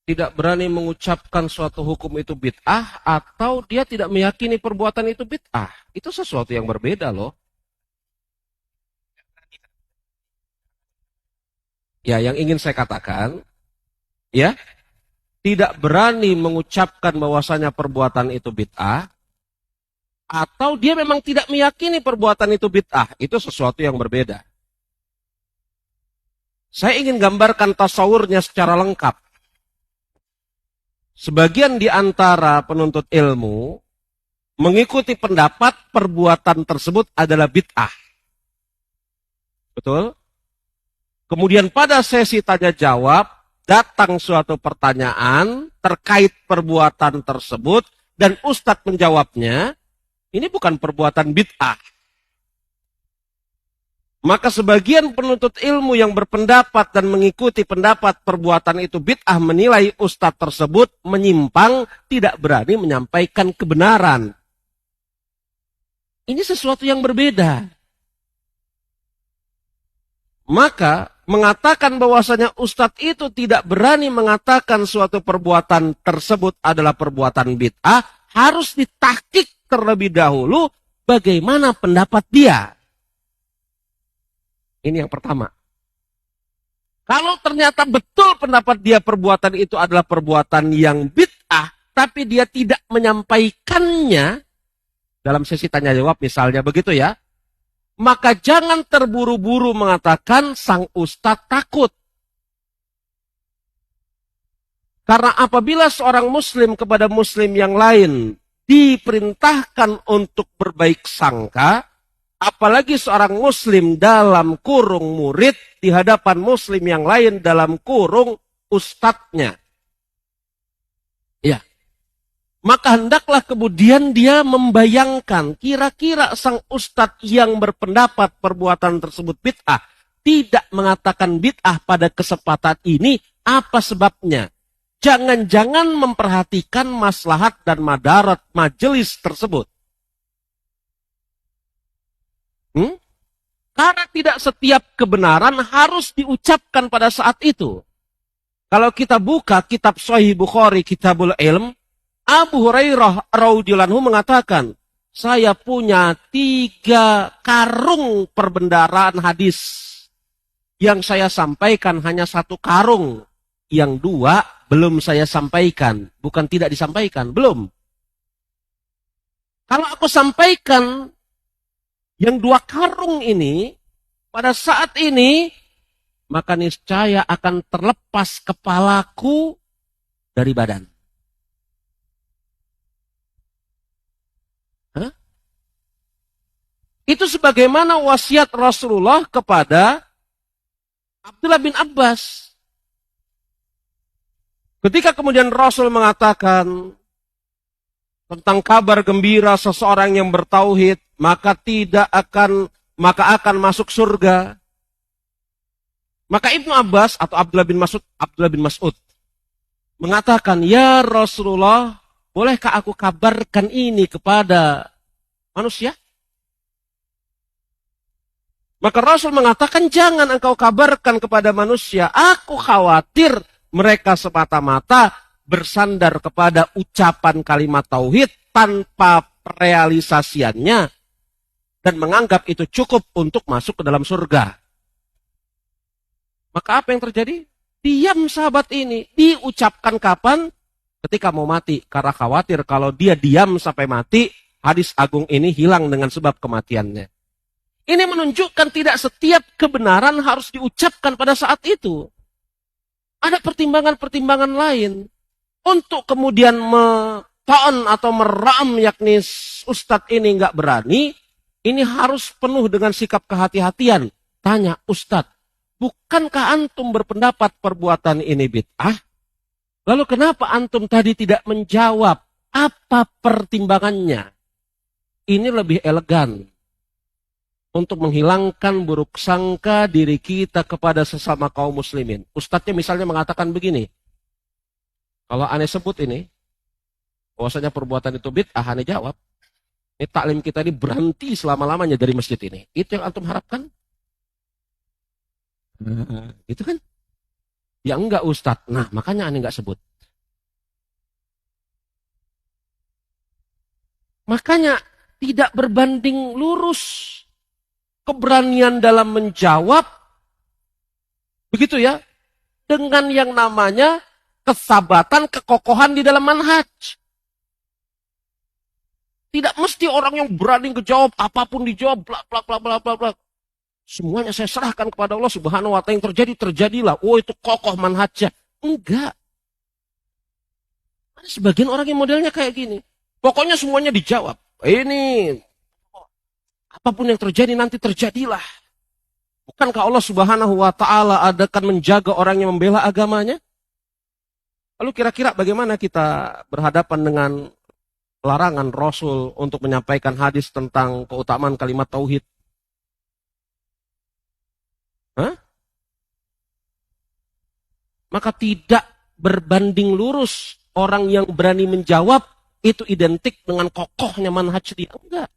tidak berani mengucapkan suatu hukum itu bid'ah, atau dia tidak meyakini perbuatan itu bid'ah. Itu sesuatu yang berbeda loh. Ya, yang ingin saya katakan, ya, tidak berani mengucapkan bahwasanya perbuatan itu bid'ah, atau dia memang tidak meyakini perbuatan itu bid'ah. Itu sesuatu yang berbeda. Saya ingin gambarkan tasawurnya secara lengkap. Sebagian di antara penuntut ilmu mengikuti pendapat perbuatan tersebut adalah bid'ah. Betul? Kemudian pada sesi tanya jawab, datang suatu pertanyaan terkait perbuatan tersebut, dan ustadz menjawabnya, ini bukan perbuatan bid'ah. Maka sebagian penuntut ilmu yang berpendapat dan mengikuti pendapat perbuatan itu bid'ah menilai ustadz tersebut menyimpang, tidak berani menyampaikan kebenaran. Ini sesuatu yang berbeda. Maka mengatakan bahwasanya ustadz itu tidak berani mengatakan suatu perbuatan tersebut adalah perbuatan bid'ah, harus ditahqiq terlebih dahulu bagaimana pendapat dia. Ini yang pertama. Kalau ternyata betul pendapat dia perbuatan itu adalah perbuatan yang bid'ah, tapi dia tidak menyampaikannya dalam sesi tanya jawab misalnya begitu ya, maka jangan terburu-buru mengatakan sang ustadz takut. Karena apabila seorang muslim kepada muslim yang lain diperintahkan untuk berbaik sangka, apalagi seorang muslim dalam kurung murid di hadapan muslim yang lain dalam kurung ustadznya. Ya. Maka hendaklah kemudian dia membayangkan kira-kira sang ustadz yang berpendapat perbuatan tersebut bid'ah tidak mengatakan bid'ah pada kesempatan ini, apa sebabnya? Jangan-jangan memperhatikan maslahat dan madarat majelis tersebut. Karena tidak setiap kebenaran harus diucapkan pada saat itu. Kalau kita buka kitab Sahih Bukhari, Kitabul Ilm, Abu Hurairah radhiyallahu anhu mengatakan, saya punya 3 karung perbendaharaan hadis. Yang saya sampaikan hanya 1 karung. Yang 2 belum saya sampaikan. Bukan tidak disampaikan, belum. Kalau aku sampaikan yang 2 karung ini, pada saat ini, maka niscaya akan terlepas kepalaku dari badan. Hah? Itu sebagaimana wasiat Rasulullah kepada Abdullah bin Abbas. Ketika kemudian Rasul mengatakan tentang kabar gembira seseorang yang bertauhid, maka akan masuk surga. Maka Ibnu Abbas atau Abdullah bin Mas'ud mengatakan, ya Rasulullah, bolehkah aku kabarkan ini kepada manusia? Maka Rasul mengatakan, jangan engkau kabarkan kepada manusia. Aku khawatir mereka semata-mata bersandar kepada ucapan kalimat tauhid tanpa realisasiannya dan menganggap itu cukup untuk masuk ke dalam surga. Maka apa yang terjadi? Diam sahabat ini. Diucapkan kapan? Ketika mau mati. Karena khawatir kalau dia diam sampai mati, hadis agung ini hilang dengan sebab kematiannya. Ini menunjukkan tidak setiap kebenaran harus diucapkan pada saat itu. Ada pertimbangan-pertimbangan lain. Untuk kemudian ta'an atau meram, yakni ustadz ini nggak berani, ini harus penuh dengan sikap kehati-hatian. Tanya, ustadz, bukankah antum berpendapat perbuatan ini bid'ah? Lalu kenapa antum tadi tidak menjawab? Apa pertimbangannya? Ini lebih elegan untuk menghilangkan buruk sangka diri kita kepada sesama kaum muslimin. Ustadznya misalnya mengatakan begini, kalau aneh sebut ini, bahwasanya perbuatan itu bid'ah, aneh jawab, ini taklim kita ini berhenti selama-lamanya dari masjid ini. Itu yang antum harapkan? Itu kan? Ya enggak Ustadz. Nah, makanya aneh enggak sebut. Makanya tidak berbanding lurus keberanian dalam menjawab, begitu ya, dengan yang namanya kesabatan, kekokohan di dalam manhaj. Tidak mesti orang yang berani ngejawab, apapun dijawab, blak, blak, blak, blak, blak, blak. Semuanya saya serahkan kepada Allah Subhanahu wa Ta'ala, yang terjadi, terjadilah. Oh, itu kokoh manhajnya. Enggak. Ada sebagian orang yang modelnya kayak gini. Pokoknya semuanya dijawab. Ini, apapun yang terjadi nanti terjadilah. Bukankah Allah Subhanahu wa Ta'ala akan menjaga orang yang membela agamanya? Lalu kira-kira bagaimana kita berhadapan dengan larangan Rasul untuk menyampaikan hadis tentang keutamaan kalimat tauhid? Hah? Maka tidak berbanding lurus orang yang berani menjawab itu identik dengan kokohnya manhaj dia. Enggak.